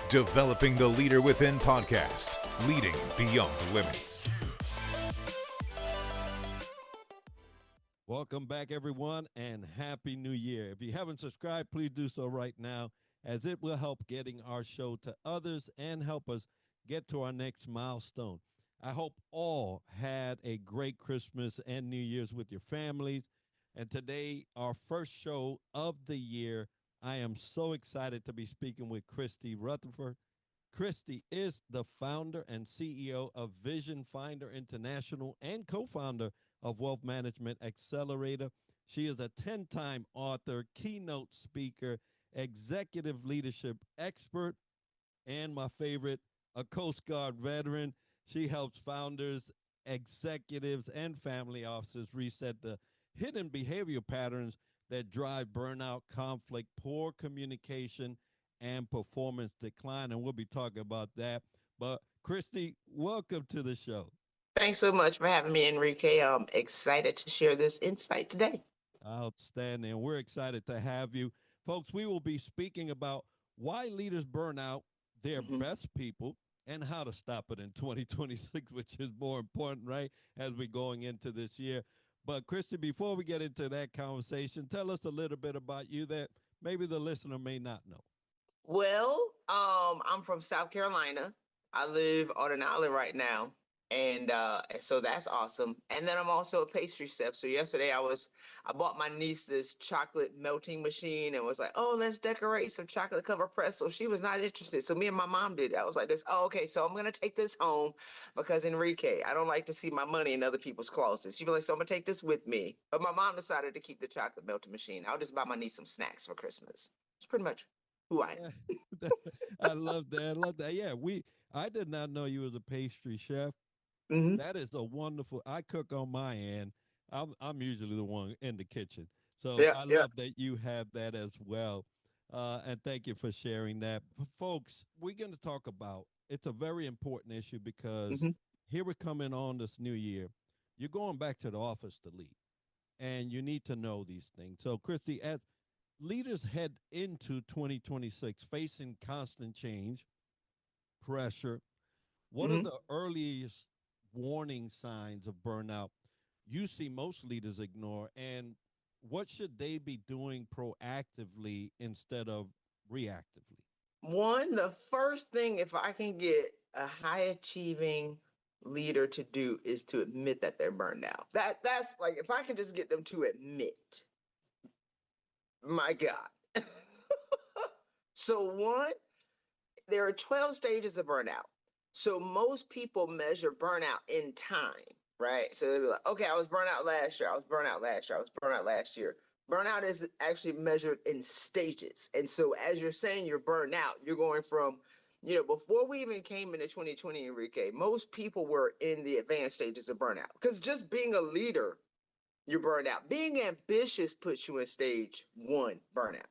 Developing the Leader Within podcast, leading beyond limits. Welcome back, everyone, and Happy New Year. If you haven't subscribed, please do so right now, as it will help getting our show to others and help us get to our next milestone. I hope all had a great Christmas and New Year's with your families. And today, our first show of the year, I am so excited to be speaking with Christy Rutherford. Christy is the founder and CEO of Vision Finder International and co-founder of Wealth Management Accelerator. She is a 10-time author, keynote speaker, executive leadership expert, and my favorite, a Coast Guard veteran. She helps founders, executives, and family officers reset the hidden behavior patterns that drive burnout, conflict, poor communication, and performance decline. And we'll be talking about that. But Christy, welcome to the show. Thanks so much for having me, Enrique. I'm excited to share this insight today. Outstanding. We're excited to have you. Folks, we will be speaking about why leaders burn out their best people and how to stop it in 2026, which is more important, right, as we're going into this year. But, Christy, before we get into that conversation, tell us a little bit about you that maybe the listener may not know. Well, I'm from South Carolina. I live on an island right now. And so that's awesome. And then I'm also a pastry chef. So yesterday I bought my niece this chocolate melting machine and was like, oh, let's decorate some chocolate covered pretzel. She was not interested. So me and my mom did it. I was like this, oh, okay, so I'm going to take this home because Enrique, I don't like to see my money in other people's closets. She'd be like, so I'm going to take this with me. But my mom decided to keep the chocolate melting machine. I'll just buy my niece some snacks for Christmas. It's pretty much who I am. I love that. I love that. Yeah, I did not know you was a pastry chef. Mm-hmm. That is a wonderful. I cook on my end. I'm usually the one in the kitchen, so Yeah, I yeah. love that you have that as well. And thank you for sharing that, folks. We're going to talk about. It's a very important issue because Mm-hmm. here we're coming on this new year. You're going back to the office to lead, and you need to know these things. So, Christy, as leaders head into 2026, facing constant change, pressure, what are Mm-hmm. the earliest warning signs of burnout you see most leaders ignore, and what should they be doing proactively instead of reactively? The first thing, if I can get a high achieving leader to do is to admit that they're burned out. That's like if I can just get them to admit, my God. So there are 12 stages of burnout. So most people measure burnout in time, right? So they'll be like, okay, I was burnt out last year. I was burnt out last year. I was burnt out last year. Burnout is actually measured in stages. And so as you're saying you're burned out, you're going from, before we even came into 2020, Enrique, most people were in the advanced stages of burnout. Because just being a leader, you're burned out. Being ambitious puts you in stage one burnout.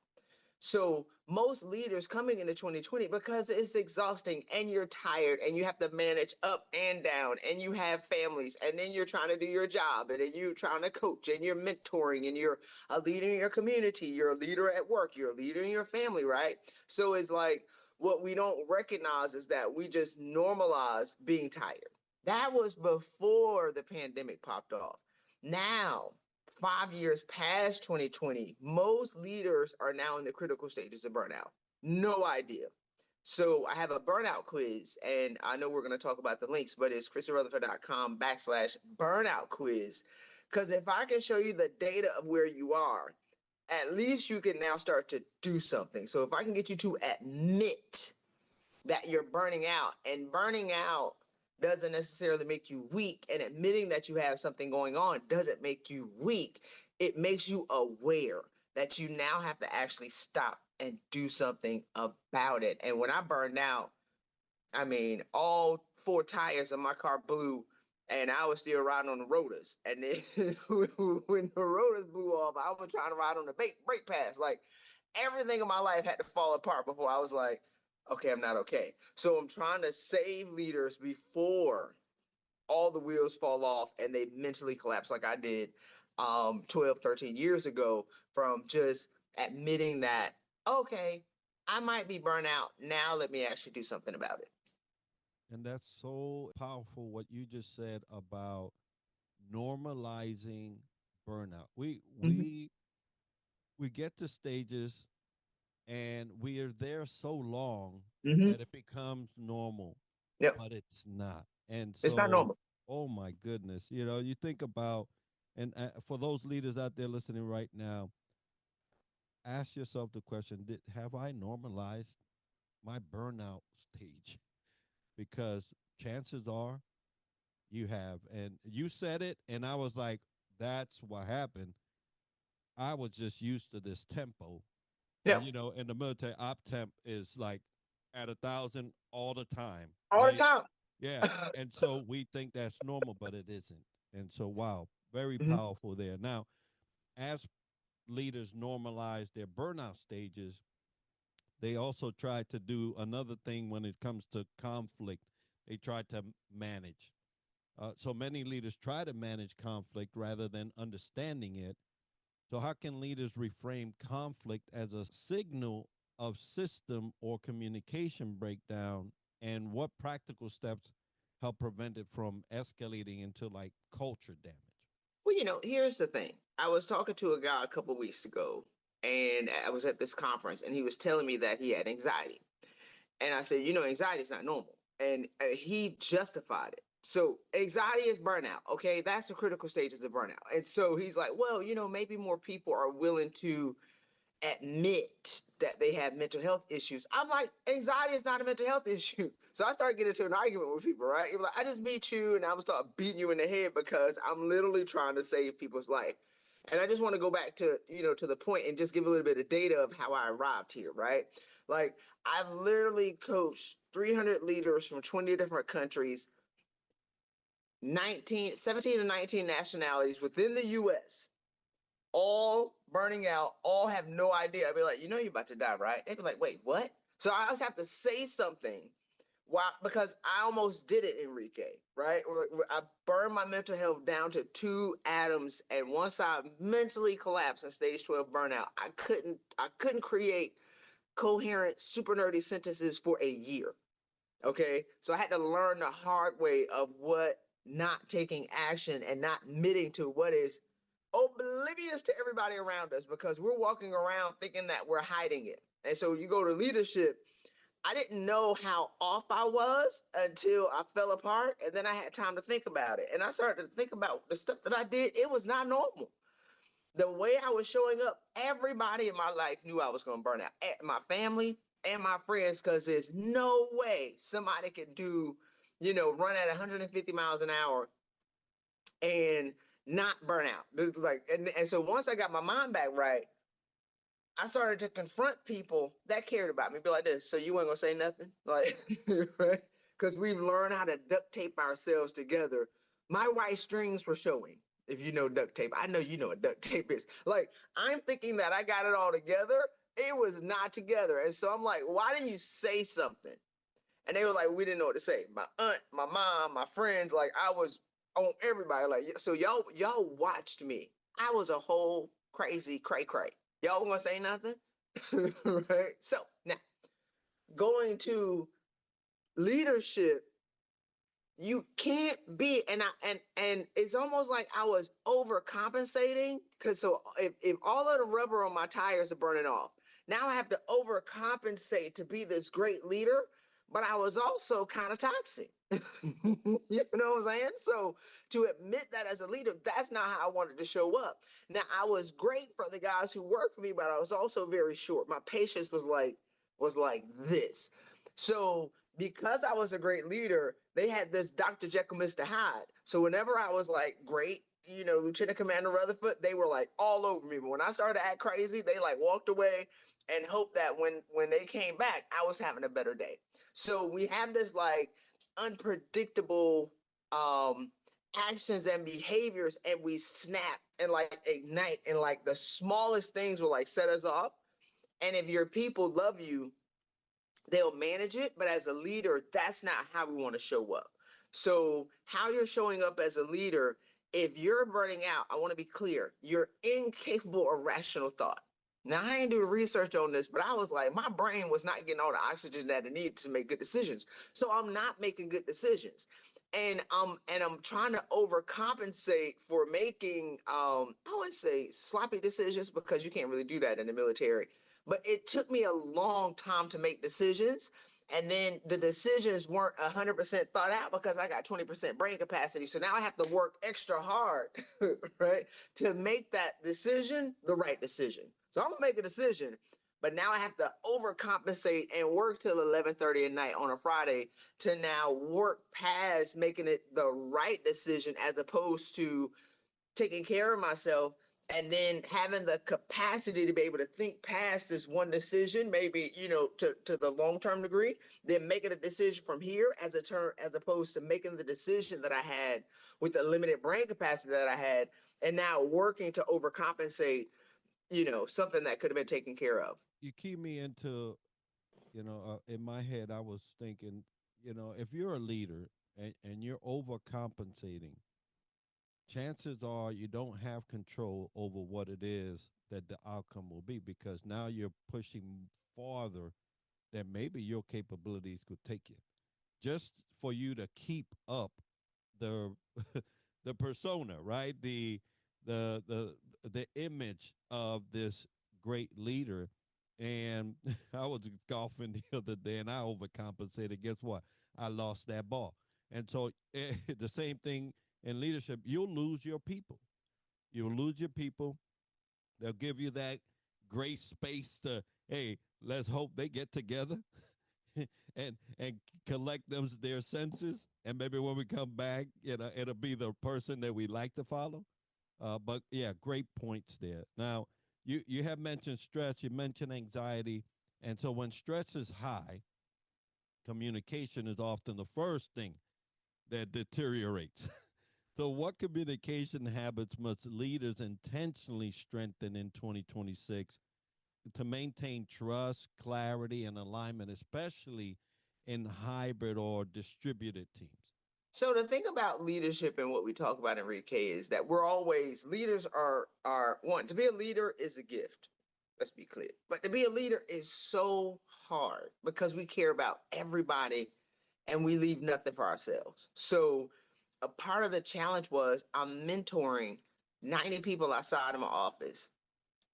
So most leaders coming into 2020, because it's exhausting and you're tired and you have to manage up and down and you have families and then you're trying to do your job and then you're trying to coach and you're mentoring and you're a leader in your community, you're a leader at work, you're a leader in your family, right? So it's like what we don't recognize is that we just normalize being tired. That was before the pandemic popped off. Now, 5 years past 2020, most leaders are now in the critical stages of burnout. No idea. So I have a burnout quiz, and I know we're going to talk about the links, but it's christyrutherford.com/burnout quiz. Because if I can show you the data of where you are, at least you can now start to do something. So if I can get you to admit that you're burning out, and burning out doesn't necessarily make you weak, and admitting that you have something going on doesn't make you weak. It makes you aware that you now have to actually stop and do something about it. And when I burned out, I mean, all four tires of my car blew, and I was still riding on the rotors. And then when the rotors blew off, I was trying to ride on the brake pads. Like everything in my life had to fall apart before I was like, okay, I'm not okay. So I'm trying to save leaders before all the wheels fall off and they mentally collapse like I did 12, 13 years ago, from just admitting that, okay, I might be burnt out. Now let me actually do something about it. And that's so powerful what you just said about normalizing burnout. Mm-hmm. We get to stages and we are there so long Mm-hmm. that it becomes normal, Yep. but it's not. And It's not so, normal. oh my goodness, you think about, and for those leaders out there listening right now, ask yourself the question: have I normalized my burnout stage? Because chances are you have, and you said it, and I was like, that's what happened. I was just used to this tempo. Yep. In the military, op temp is like at 1,000 all the time, All the right? time. Yeah. And so we think that's normal, but it isn't. And so, wow, very Mm-hmm. powerful there. Now, as leaders normalize their burnout stages, they also try to do another thing when it comes to conflict. They try to manage. So many leaders try to manage conflict rather than understanding it. So, how can leaders reframe conflict as a signal of system or communication breakdown? And what practical steps help prevent it from escalating into like culture damage? Well, here's the thing. I was talking to a guy a couple of weeks ago, and I was at this conference, and he was telling me that he had anxiety. And I said, anxiety is not normal. And he justified it. So anxiety is burnout. Okay. That's the critical stages of burnout. And so he's like, well, maybe more people are willing to admit that they have mental health issues. I'm like, anxiety is not a mental health issue. So I started getting into an argument with people, right? You're like, I just meet you and I'm gonna start beating you in the head because I'm literally trying to save people's life. And I just want to go back to, to the point and just give a little bit of data of how I arrived here, right? Like I've literally coached 300 leaders from 20 different countries, 17 to 19 nationalities within the US, all burning out, all have no idea. I'd be like, you're about to die, right? They'd be like, wait, what? So I always have to say something. Why? Because I almost did it, Enrique, right? I burned my mental health down to 2 atoms, and once I mentally collapsed in stage 12 burnout, I couldn't create coherent, super nerdy sentences for a year. Okay. So I had to learn the hard way of what not taking action and not admitting to what is oblivious to everybody around us because we're walking around thinking that we're hiding it. And so you go to leadership. I didn't know how off I was until I fell apart. And then I had time to think about it. And I started to think about the stuff that I did. It was not normal. The way I was showing up, everybody in my life knew I was going to burn out. My family and my friends, because there's no way somebody could run at 150 miles an hour and not burn out. This like, and so once I got my mind back right, I started to confront people that cared about me. Be like this. So you ain't gonna say nothing, like, right? Because we've learned how to duct tape ourselves together. My white strings were showing. If you know duct tape, I know you know what duct tape is. Like, I'm thinking that I got it all together. It was not together. And so I'm like, why didn't you say something? And they were like, we didn't know what to say. My aunt, my mom, my friends, like I was on everybody. Like, so y'all watched me. I was a whole crazy cray cray. Y'all gonna say nothing, right? So now going to leadership, you can't be, and it's almost like I was overcompensating because so if all of the rubber on my tires are burning off, now I have to overcompensate to be this great leader, but I was also kind of toxic. You know what I'm saying? So to admit that as a leader, that's not how I wanted to show up. Now I was great for the guys who worked for me, but I was also very short. My patience was like this. So because I was a great leader, they had this Dr. Jekyll, Mr. Hyde. So whenever I was like great, Lieutenant Commander Rutherford, they were like all over me. But when I started to act crazy, they like walked away and hoped that when they came back, I was having a better day. So we have this like unpredictable um actions and behaviors, and we snap and like ignite, and like the smallest things will like set us off. And if your people love you, they'll manage it. But as a leader, that's not how we want to show up. So, how you're showing up as a leader, if you're burning out, I want to be clear, you're incapable of rational thought. Now, I ain't do the research on this, but I was like, my brain was not getting all the oxygen that it needed to make good decisions. So I'm not making good decisions. And I'm trying to overcompensate for making I wouldn't say sloppy decisions because you can't really do that in the military. But it took me a long time to make decisions. And then the decisions weren't 100% thought out because I got 20% brain capacity. So now I have to work extra hard, right, to make that decision the right decision. So I'm gonna make a decision, but now I have to overcompensate and work till 11:30 at night on a Friday to now work past making it the right decision as opposed to taking care of myself and then having the capacity to be able to think past this one decision, maybe, to the long-term degree, then making a decision from here as opposed to making the decision that I had with the limited brain capacity that I had, and now working to overcompensate, something that could have been taken care of. You key me into, in my head, I was thinking, if you're a leader and you're overcompensating, chances are you don't have control over what it is that the outcome will be, because now you're pushing farther than maybe your capabilities could take you, just for you to keep up the the persona, right? The image of this great leader. And I was golfing the other day and I overcompensated. Guess what? I lost that ball. And so the same thing in leadership, you'll lose your people. You'll lose your people. They'll give you that great space to, hey, let's hope they get together and collect their senses. And maybe when we come back, it'll be the person that we like to follow. But yeah, great points there. Now, you have mentioned stress, you mentioned anxiety. And so when stress is high, communication is often the first thing that deteriorates. So, what communication habits must leaders intentionally strengthen in 2026 to maintain trust, clarity, and alignment, especially in hybrid or distributed teams? So the thing about leadership and what we talk about in K is that we're always leaders are one, to be a leader is a gift. Let's be clear. But to be a leader is so hard because we care about everybody and we leave nothing for ourselves. So a part of the challenge was I'm mentoring 90 people outside of my office.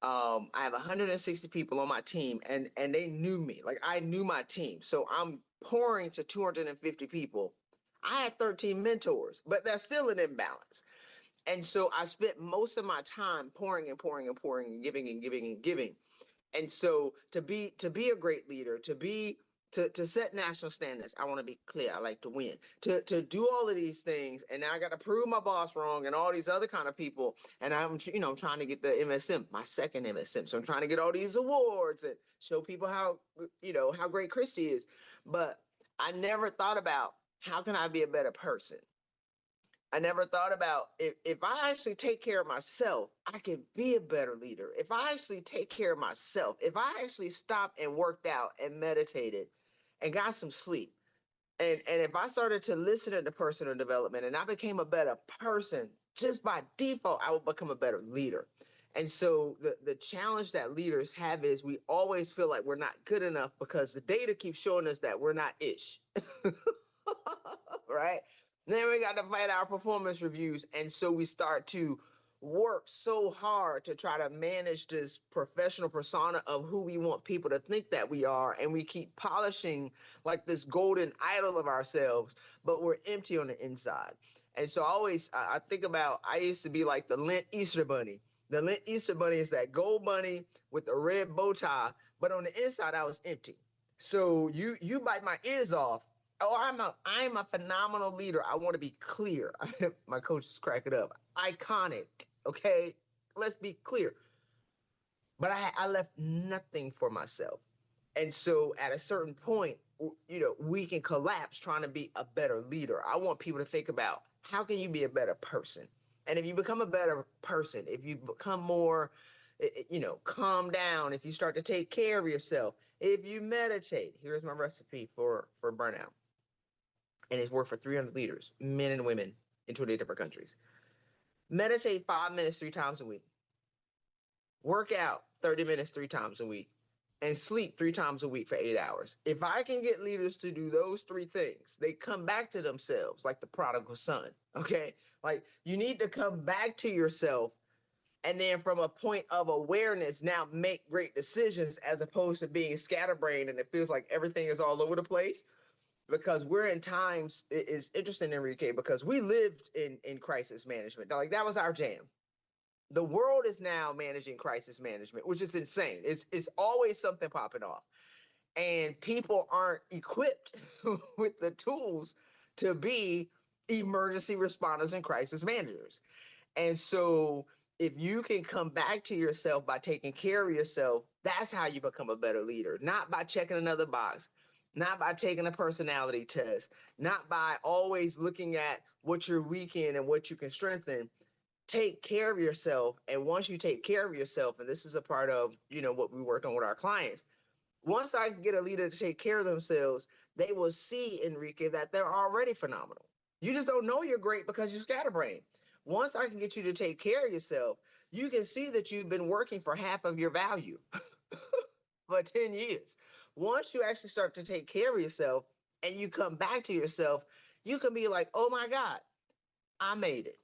I have 160 people on my team, and they knew me. Like I knew my team. So I'm pouring to 250 people. I had 13 mentors, but that's still an imbalance. And so I spent most of my time pouring and pouring and pouring and giving and giving and giving. And so to be a great leader, to set national standards, I want to be clear. I like to win. To do all of these things, and now I got to prove my boss wrong, and all these other kind of people. And I'm trying to get the MSM, my second MSM. So I'm trying to get all these awards and show people how great Christy is. But I never thought about how can I be a better person. I never thought about if I actually take care of myself, I can be a better leader. If I actually take care of myself, if I actually stopped and worked out and meditated and got some sleep, and if I started to listen to the personal development and I became a better person, just by default, I would become a better leader. And so the challenge that leaders have is we always feel like we're not good enough because the data keeps showing us that we're not ish. Right? Then we got to fight our performance reviews. And so we start to work so hard to try to manage this professional persona of who we want people to think that we are. And we keep polishing like this golden idol of ourselves, but we're empty on the inside. And so I think about, I used to be like the Lent Easter Bunny. The Lent Easter Bunny is that gold bunny with the red bow tie, but on the inside I was empty. So you bite my ears off. Oh, I'm a phenomenal leader. I want to be clear. My coach is cracking up. Iconic. Okay, let's be clear. But I left nothing for myself, and so at a certain point, we can collapse trying to be a better leader. I want people to think about how can you be a better person, and if you become a better person, if you become more, calm down, if you start to take care of yourself, if you meditate. Here's my recipe for burnout, and it's worked for 300 leaders, men and women in 28 different countries. Meditate 5 minutes 3 times a week. work out 30 minutes 3 times a week, and sleep 3 times a week for 8 hours. If I can get leaders to do those 3 things, they come back to themselves like the prodigal son. Okay. Like you need to come back to yourself and then from a point of awareness, now make great decisions as opposed to being scatterbrained and it feels like everything is all over the place. Because we're in times, it is interesting, Enrique, because we lived in crisis management. Like that was our jam. The world is now managing crisis management, which is insane. It's always something popping off. And people aren't equipped with the tools to be emergency responders and crisis managers. And so if you can come back to yourself by taking care of yourself, that's how you become a better leader, not by checking another box, not by taking a personality test, not by always looking at what you're weak in and what you can strengthen. Take care of yourself. And once you take care of yourself, and this is a part of, what we worked on with our clients, once I get a leader to take care of themselves, they will see, Enrique, that they're already phenomenal. You just don't know you're great because you're scatterbrained. Once I can get you to take care of yourself, you can see that you've been working for half of your value for 10 years. Once you actually start to take care of yourself and you come back to yourself, you can be like, oh my God, I made it.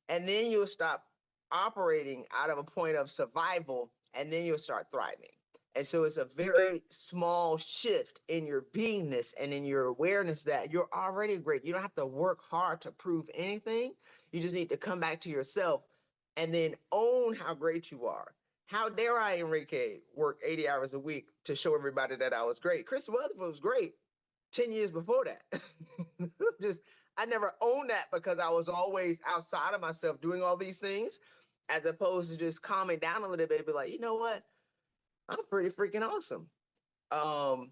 And then you'll stop operating out of a point of survival and then you'll start thriving. And so it's a very small shift in your beingness and in your awareness that you're already great. You don't have to work hard to prove anything. You just need to come back to yourself and then own how great you are. How dare I, Enrique, work 80 hours a week to show everybody that I was great? Christy Rutherford was great 10 years before that. Just I never owned that because I was always outside of myself doing all these things, as opposed to just calming down a little bit and be like, you know what? I'm pretty freaking awesome. Um,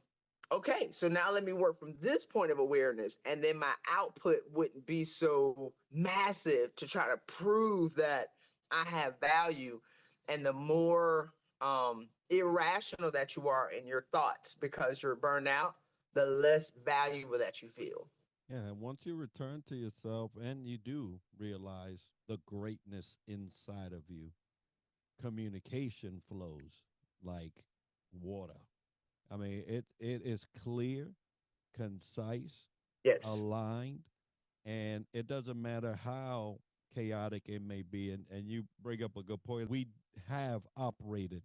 okay, so now let me work from this point of awareness, and then my output wouldn't be so massive to try to prove that I have value. And the more irrational that you are in your thoughts because you're burned out, the less valuable that you feel. Yeah, and once you return to yourself and you do realize the greatness inside of you, communication flows like water. I mean, it is clear, concise, Yes. aligned, and it doesn't matter how chaotic it may be. And you bring up a good point. We have operated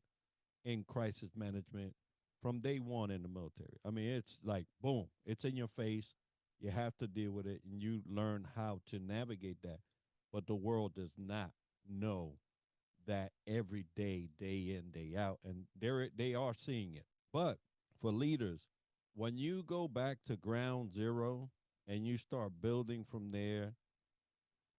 in crisis management from day one in the military. I mean, it's like boom, it's in your face. You have to deal with it, and you learn how to navigate that. But the world does not know that every day, day in, day out, and they are seeing it. But for leaders, when you go back to ground zero and you start building from there,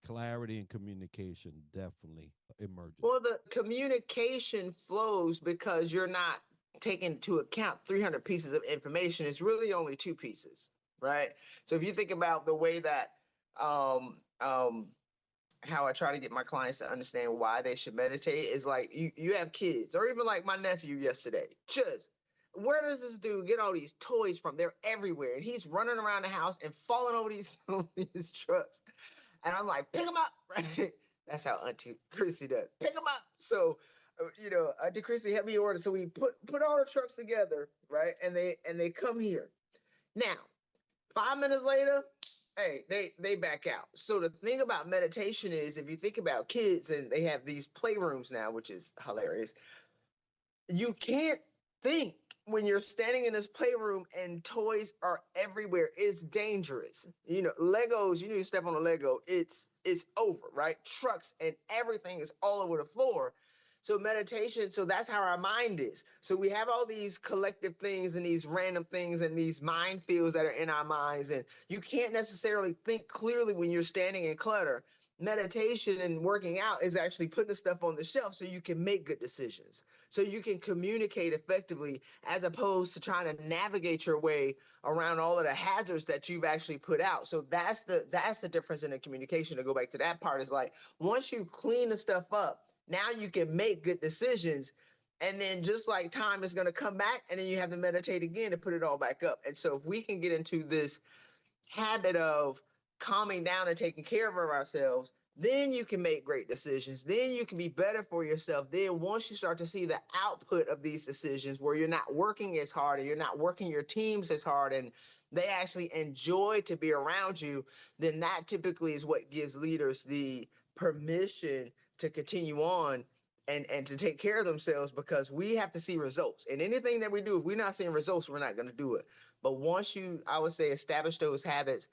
clarity and communication definitely emerges. Well, the communication flows because you're not taking into account 300 pieces of information. It's really only two pieces, right? So if you think about the way that um, um, how I try to get my clients to understand why they should meditate is like you have kids, or even like my nephew yesterday. Just where does this dude get all these toys from? They're everywhere, and he's running around the house and falling over these trucks. And I'm like, pick them up, right? That's how Auntie Chrissy does. Pick them up. So, Auntie Chrissy help me order. So we put all the trucks together, right? And they come here. Now, 5 minutes later, hey, they back out. So the thing about meditation is, if you think about kids, and they have these playrooms now, which is hilarious, you can't think when you're standing in this playroom and toys are everywhere. It's dangerous. Legos, you step on a Lego, it's over, right? Trucks and everything is all over the floor. So meditation, so that's how our mind is. So we have all these collective things and these random things and these minefields that are in our minds. And you can't necessarily think clearly when you're standing in clutter. Meditation and working out is actually putting the stuff on the shelf so you can make good decisions. So you can communicate effectively as opposed to trying to navigate your way around all of the hazards that you've actually put out. So that's the difference in the communication. To go back to that part, is like once you clean the stuff up, now you can make good decisions. And then just like time is going to come back, and then you have to meditate again to put it all back up. And so if we can get into this habit of calming down and taking care of ourselves, then you can make great decisions. Then you can be better for yourself. Then once you start to see the output of these decisions where you're not working as hard and you're not working your teams as hard and they actually enjoy to be around you, then that typically is what gives leaders the permission to continue on and to take care of themselves, because we have to see results. And anything that we do, if we're not seeing results, we're not going to do it. But once you, I would say, establish those habits,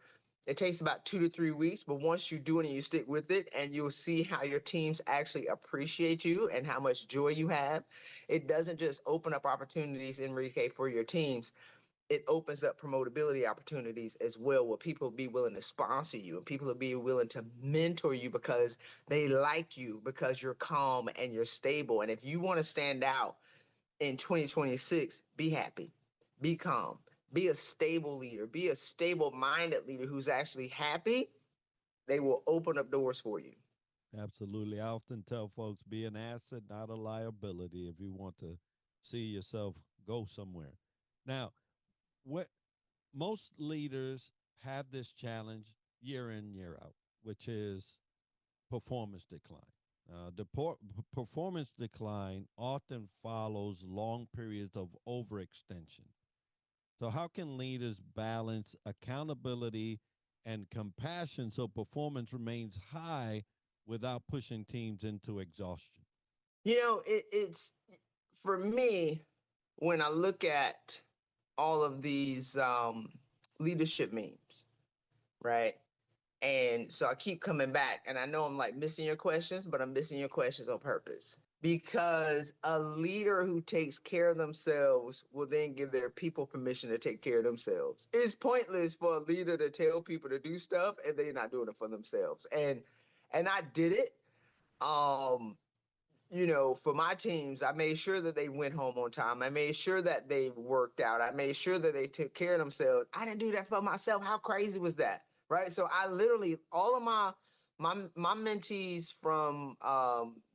it takes about 2 to 3 weeks, but once you do it and you stick with it, and you'll see how your teams actually appreciate you and how much joy you have. It doesn't just open up opportunities, Enrique, for your teams. It opens up promotability opportunities as well, where people will be willing to sponsor you and people will be willing to mentor you because they like you, because you're calm and you're stable. And if you want to stand out in 2026, be happy, be calm, be a stable leader, be a stable minded leader who's actually happy. They will open up doors for you. Absolutely. I often tell folks, be an asset, not a liability, if you want to see yourself go somewhere. Now, what most leaders have this challenge year in, year out, which is performance decline. Performance decline often follows long periods of overextension. So, how can leaders balance accountability and compassion so performance remains high without pushing teams into exhaustion? It's for me, when I look at all of these leadership memes, right? And so I keep coming back, and I know I'm like missing your questions, but I'm missing your questions on purpose. Because a leader who takes care of themselves will then give their people permission to take care of themselves. It's pointless for a leader to tell people to do stuff and they're not doing it for themselves. And I did it. Um, for my teams, I made sure that they went home on time. I made sure that they worked out. I made sure that they took care of themselves. I didn't do that for myself. How crazy was that? Right. So I literally, all of my mentees from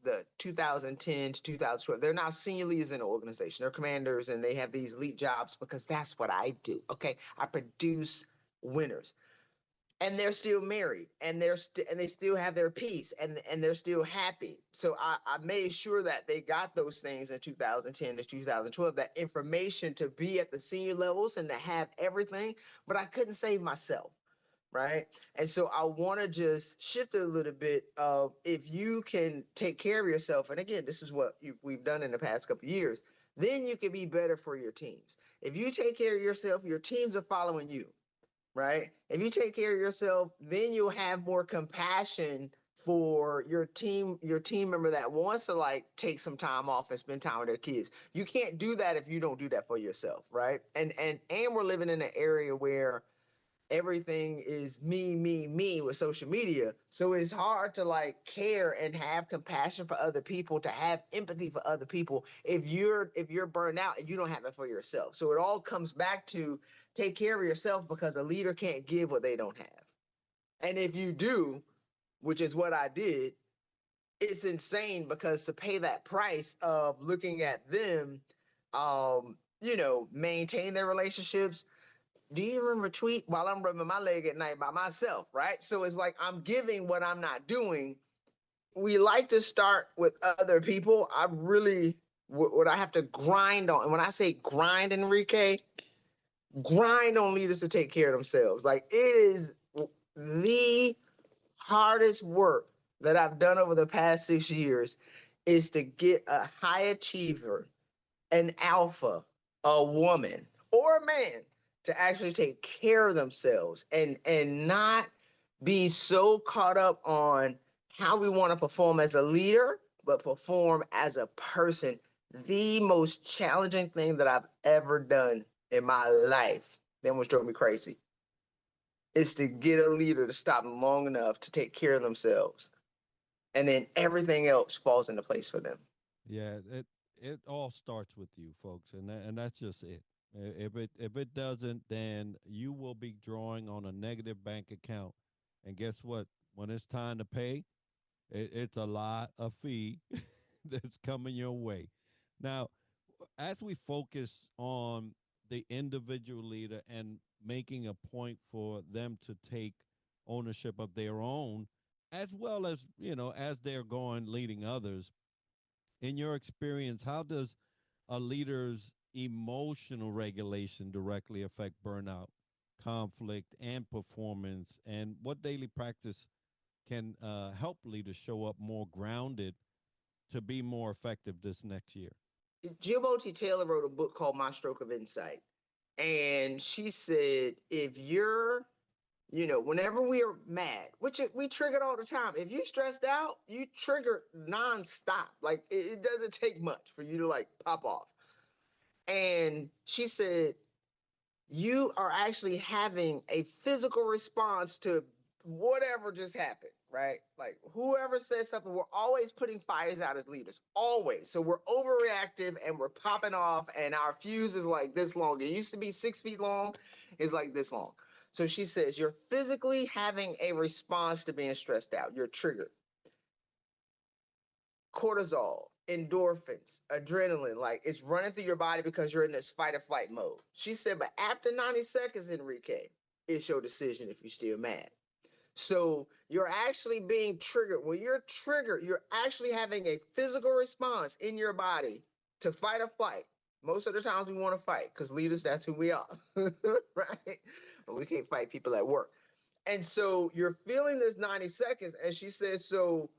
the 2010 to 2012, they're now senior leaders in the organization. They're commanders and they have these elite jobs because that's what I do. Okay. I produce winners, and they're still married, and and they still have their peace, and they're still happy. So I made sure that they got those things in 2010 to 2012, that information to be at the senior levels and to have everything, but I couldn't save myself. Right. And so I want to just shift it a little bit of, if you can take care of yourself, and again, this is what we've done in the past couple of years, then you can be better for your teams. If you take care of yourself, your teams are following you. Right? If you take care of yourself, then you'll have more compassion for your team member that wants to like take some time off and spend time with their kids. You can't do that if you don't do that for yourself, right? And we're living in an area where everything is me, me, me with social media. So it's hard to like care and have compassion for other people, to have empathy for other people if you're burned out and you don't have it for yourself. So it all comes back to take care of yourself, because a leader can't give what they don't have. And if you do, which is what I did, it's insane, because to pay that price of looking at them maintain their relationships. Do you remember tweet while I'm rubbing my leg at night by myself, right? So it's like I'm giving what I'm not doing. We like to start with other people. I really, what I have to grind on, and when I say grind, Enrique, grind on leaders to take care of themselves. Like, it is the hardest work that I've done over the past 6 years, is to get a high achiever, an alpha, a woman or a man, to actually take care of themselves and not be so caught up on how we want to perform as a leader, but perform as a person. The most challenging thing that I've ever done in my life, that was drove me crazy, is to get a leader to stop long enough to take care of themselves. And then everything else falls into place for them. Yeah, it all starts with you, folks, and that's just it. If it doesn't, then you will be drawing on a negative bank account, and guess what? When it's time to pay, it's a lot of fee that's coming your way. Now, as we focus on the individual leader and making a point for them to take ownership of their own as well as, as they're going leading others. In your experience, how does a leader's emotional regulation directly affect burnout, conflict, and performance? And what daily practice can help leaders show up more grounded to be more effective this next year? Giamatti Taylor wrote a book called My Stroke of Insight. And she said, if you're, whenever we are mad, which we triggered all the time, if you're stressed out, you trigger nonstop. Like it doesn't take much for you to like pop off. And she said, you are actually having a physical response to whatever just happened, right? Like whoever says something, we're always putting fires out as leaders, always. So we're overreactive and we're popping off, and our fuse is like this long. It used to be 6 feet long, it's like this long. So she says, you're physically having a response to being stressed out. You're triggered. Cortisol, endorphins, adrenaline, like it's running through your body because you're in this fight or flight mode. She said, but after 90 seconds, Enrique, it's your decision if you're still mad. So you're actually being triggered. When you're triggered, you're actually having a physical response in your body to fight or flight. Most of the times we want to fight because leaders, that's who we are, right? But we can't fight people at work. And so you're feeling this 90 seconds. And she says, so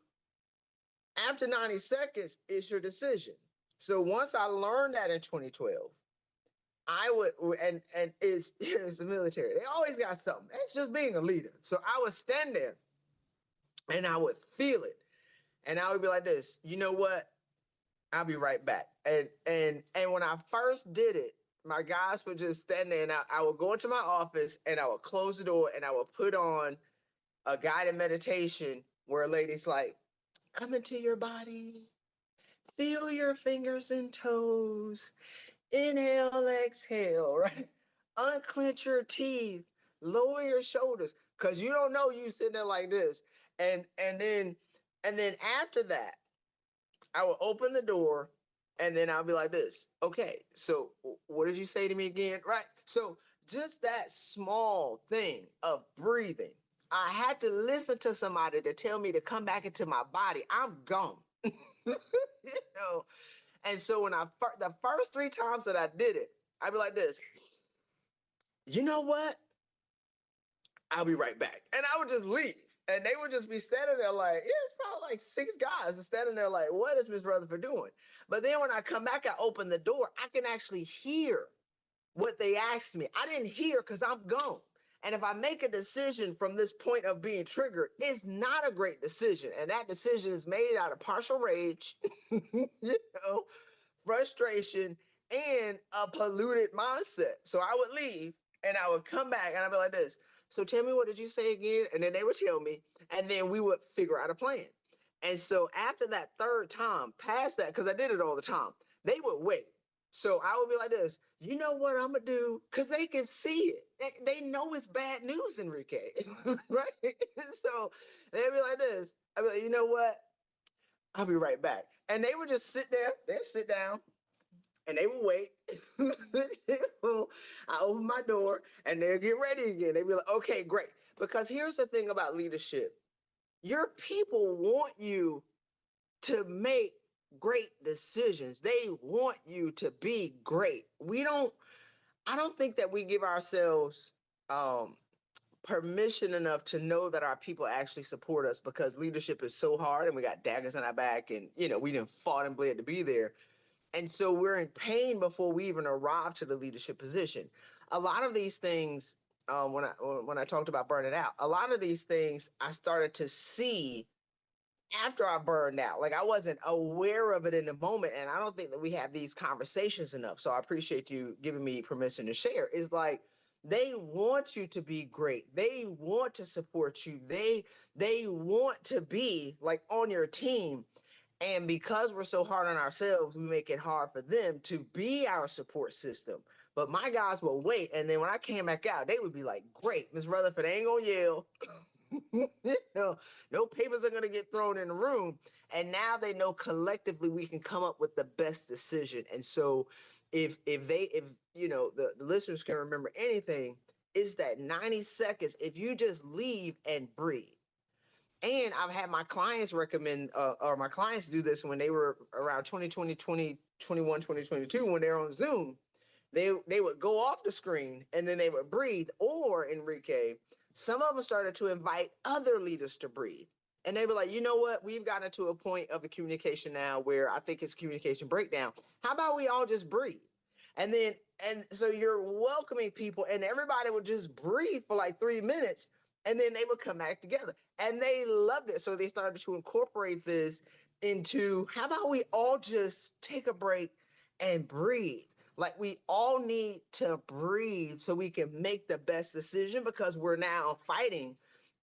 after 90 seconds, it's your decision. So once I learned that in 2012, I would, and it's the military. They always got something. It's just being a leader. So I would stand there and I would feel it. And I would be like this, you know what? I'll be right back. And when I first did it, my guys would just stand there, and I would go into my office and I would close the door and I would put on a guided meditation where a lady's like, come into your body, feel your fingers and toes, inhale, exhale, right? Unclench your teeth, lower your shoulders, because you don't know you sitting there like this. And then after that, I will open the door and then I'll be like this. Okay, so what did you say to me again? Right. So just that small thing of breathing. I had to listen to somebody to tell me to come back into my body. I'm gone. you know. And so when the first 3 times that I did it, I'd be like this. You know what? I'll be right back. And I would just leave. And they would just be standing there like, yeah, it's probably like 6 guys standing there like, what is Miss Rutherford doing? But then when I come back, I open the door, I can actually hear what they asked me. I didn't hear because I'm gone. And if I make a decision from this point of being triggered, it's not a great decision. And that decision is made out of partial rage, frustration, and a polluted mindset. So I would leave and I would come back and I'd be like this. So tell me, what did you say again? And then they would tell me, and then we would figure out a plan. And so after that third time, past that, because I did it all the time, they would wait. So I would be like this, you know what I'm gonna do? Because they can see it. They know it's bad news, Enrique. Right? So they'd be like this. I'd be like, you know what? I'll be right back. And they would just sit there, they'd sit down, and they would wait. I open my door and they'll get ready again. They'd be like, okay, great. Because here's the thing about leadership. Your people want you to make great decisions. They want you to be great. I don't think that we give ourselves permission enough to know that our people actually support us, because leadership is so hard and we got daggers in our back, and we didn't fought and bled to be there. And so we're in pain before we even arrive to the leadership position. A lot of these things, when I talked about burning out, a lot of these things I started to see after I burned out. Like I wasn't aware of it in the moment, and I don't think that we have these conversations enough. So I appreciate you giving me permission to share. It's like they want you to be great. They want to support you. They want to be like on your team. And because we're so hard on ourselves, we make it hard for them to be our support system. But my guys will wait. And then when I came back out, they would be like, great, Miss Rutherford ain't gonna yell. No papers are gonna get thrown in the room. And now they know collectively we can come up with the best decision. And so if the listeners can remember anything, is that 90 seconds, if you just leave and breathe. And I've had my clients recommend, or my clients do this when they were around 2020, 2021, 2022, when they're on Zoom. They would go off the screen and then they would breathe. Or, Enrique, some of them started to invite other leaders to breathe. And they were like, you know what? We've gotten to a point of the communication now where I think it's communication breakdown. How about we all just breathe? And then, and so you're welcoming people, and everybody would just breathe for like 3 minutes, and then they would come back together. And they loved it. So they started to incorporate this into, how about we all just take a break and breathe? Like, we all need to breathe so we can make the best decision, because we're now fighting,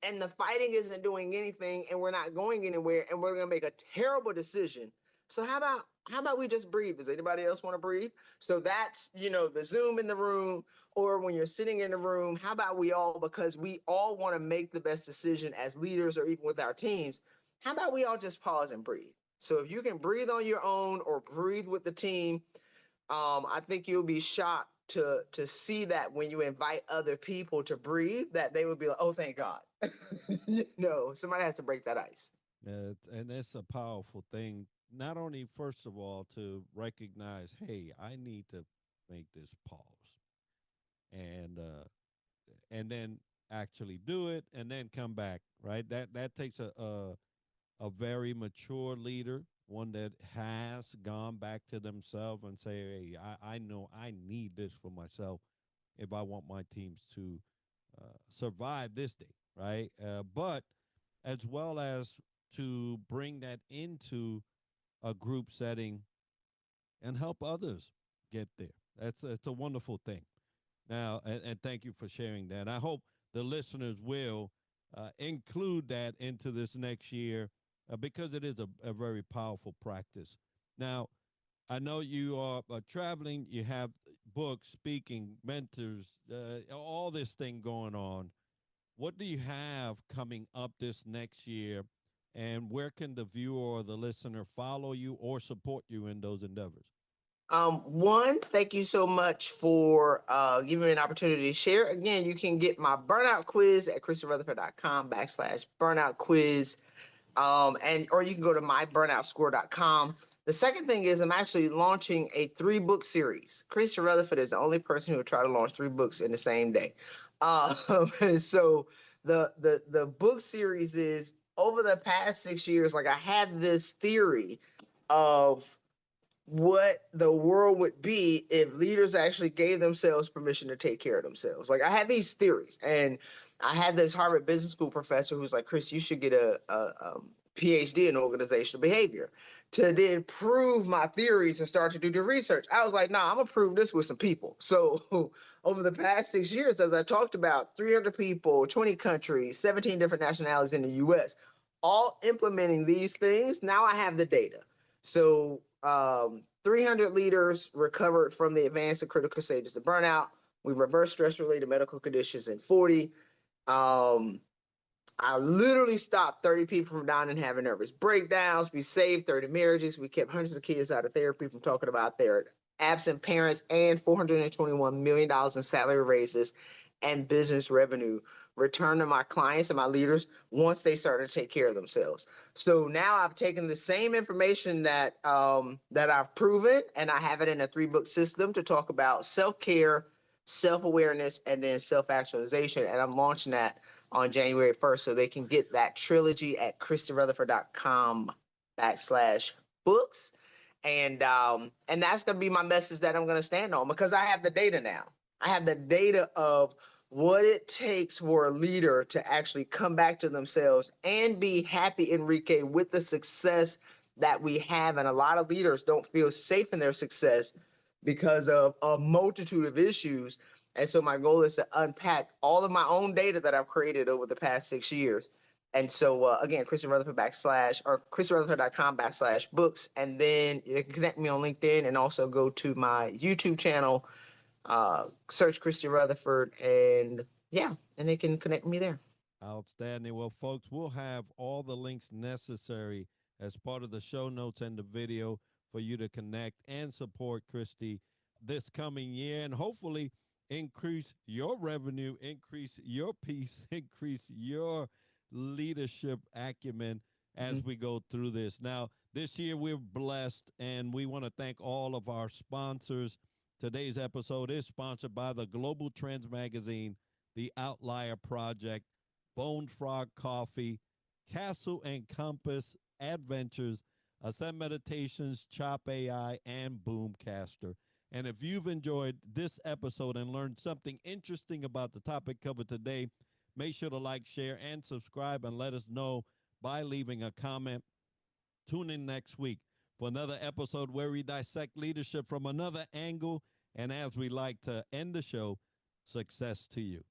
and the fighting isn't doing anything, and we're not going anywhere, and we're going to make a terrible decision. So how about we just breathe? Does anybody else want to breathe? So that's, the Zoom in the room, or when you're sitting in the room, how about we all, because we all want to make the best decision as leaders or even with our teams, how about we all just pause and breathe? So if you can breathe on your own or breathe with the team, I think you'll be shocked to see that when you invite other people to breathe, that they would be like, oh, thank God. Somebody has to break that ice. And it's a powerful thing. Not only, first of all, to recognize, hey, I need to make this pause, and then actually do it, and then come back. Right. That takes a very mature leader, one that has gone back to themselves and say, hey, I know I need this for myself if I want my teams to survive this day, right? But as well as to bring that into a group setting and help others get there. It's a wonderful thing. Now, and thank you for sharing that. I hope the listeners will include that into this next year, because it is a very powerful practice. Now, I know you are traveling, you have books, speaking, mentors, all this thing going on. What do you have coming up this next year, and where can the viewer or the listener follow you or support you in those endeavors? One, thank you so much for giving me an opportunity to share. Again, you can get my burnout quiz at christyrutherford.com/burnout quiz. Or you can go to myburnoutscore.com. The second thing is, I'm actually launching a 3-book series. Christy Rutherford is the only person who would try to launch 3 books in the same day. So the book series is, over the past 6 years, like, I had this theory of what the world would be if leaders actually gave themselves permission to take care of themselves. Like, I had these theories, and I had this Harvard Business School professor who's like, Chris, you should get a PhD in organizational behavior to then prove my theories and start to do the research. I was like, nah, I'm gonna prove this with some people. So over the past 6 years, as I talked about, 300 people, 20 countries, 17 different nationalities in the US, all implementing these things. Now I have the data. So 300 leaders recovered from the advanced and critical stages of burnout. We reversed stress-related medical conditions in 40. I literally stopped 30 people from dying and having nervous breakdowns. We saved 30 marriages. We kept hundreds of kids out of therapy from talking about their absent parents, and $421 million in salary raises and business revenue return to my clients and my leaders once they started to take care of themselves. So now I've taken the same information that I've proven, and I have it in a 3-book system to talk about self-care, self-awareness, and then self-actualization. And I'm launching that on January 1st, so they can get that trilogy at christyrutherford.com/books. And that's going to be my message that I'm going to stand on, because I have the data now. I have the data of what it takes for a leader to actually come back to themselves and be happy, Enrique, with the success that we have. And a lot of leaders don't feel safe in their success because of a multitude of issues. And so my goal is to unpack all of my own data that I've created over the past 6 years. And so, again, Christy Rutherford or christyrutherford.com/books. And then you can connect me on LinkedIn, and also go to my YouTube channel, search Christy Rutherford, and they can connect me there. Outstanding. Well, folks, we'll have all the links necessary as part of the show notes and the video for you to connect and support Christy this coming year, and hopefully increase your revenue, increase your peace, increase your leadership acumen as we go through this. Now, this year we're blessed, and we want to thank all of our sponsors. Today's episode is sponsored by the Global Trends Magazine, The Outlier Project, Bone Frog Coffee, Castle and Compass Adventures, Ascend Meditations, Chop AI, and Boomcaster. And if you've enjoyed this episode and learned something interesting about the topic covered today, make sure to like, share, and subscribe, and let us know by leaving a comment. Tune in next week for another episode where we dissect leadership from another angle. And as we like to end the show, success to you.